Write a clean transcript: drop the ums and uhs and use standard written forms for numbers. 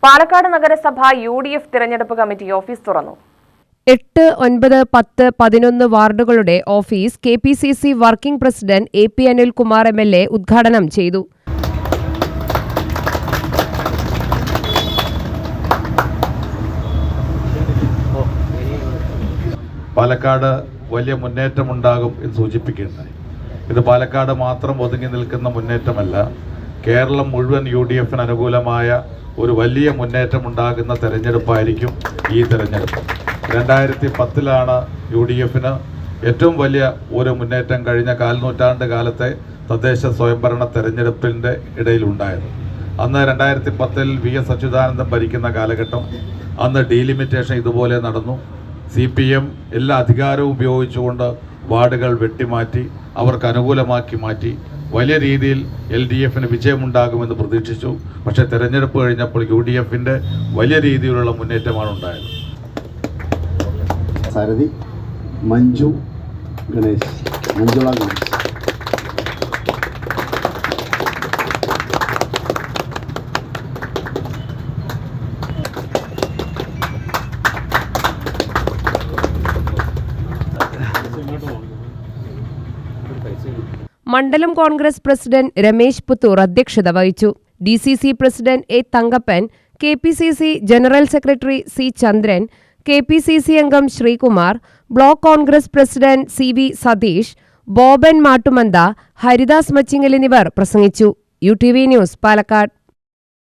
പാലക്കാട് നഗരസഭ UDF തിരഞ്ഞെടുപ്പ് committee office തുറന്നു. 8, 9, 10, 11 വാർഡുകളുടെ office KPCC working president AP Anilkumar MLA ഉദ്ഘാടനം ചെയ്തു. പാലക്കാട് വലിയ മുന്നേറ്റമുണ്ടാകും എന്ന് സൂചിപ്പിക്കുകയുണ്ടായി. ഇത് പാലക്കാട് മാത്രം ഒതുങ്ങി നിൽക്കുന്ന മുന്നേറ്റമല്ല, കേരളം മുഴുവൻ UDFന് അനുകൂലമായ ഒരു വലിയ മുന്നേറ്റമുണ്ടാകുന്ന തെരഞ്ഞെടുപ്പായിരിക്കും ഈ തെരഞ്ഞെടുപ്പ്. 2010 UDFന് ഏറ്റവും വലിയ ഒരു മുന്നേറ്റം കഴിഞ്ഞ കാൽനൂറ്റാണ്ട് കാലത്തെ തദ്ദേശ സ്വയംഭരണ തെരഞ്ഞെടുപ്പിൻ്റെ ഇടയിലുണ്ടായത്. അന്ന് 2010 VS അച്യുതാനന്ദൻ ഭരിക്കുന്ന കാലഘട്ടം, അന്ന് ഡീലിമിറ്റേഷൻ ഇതുപോലെ നടന്നു. CPM എല്ലാ അധികാരവും ഉപയോഗിച്ചുകൊണ്ട് വാർഡുകൾ വെട്ടിമാറ്റി അവർക്ക് അനുകൂലമാക്കി മാറ്റി. വലിയ രീതിയിൽ LDFന് വിജയമുണ്ടാകുമെന്ന് പ്രതീക്ഷിച്ചു. പക്ഷേ തെരഞ്ഞെടുപ്പ് കഴിഞ്ഞപ്പോൾ UDFന്റെ വലിയ രീതിയിലുള്ള മുന്നേറ്റമാണ് ഉണ്ടായത്. സാരഥി മഞ്ജു ഗണേശ്, മഞ്ജുള ഗണേശ്. മണ്ഡലം കോൺഗ്രസ് പ്രസിഡന്റ് രമേശ് പുത്തൂർ അധ്യക്ഷത വഹിച്ചു. DCC president A. Thankappan, KPCC general secretary C. Chandran, KPCC അംഗം Sreekumar, block Congress president CV Satheesh, Boban Mattumantha, Haridas Machingal എന്നിവർ പ്രസംഗിച്ചു. UTV news, Palakkad.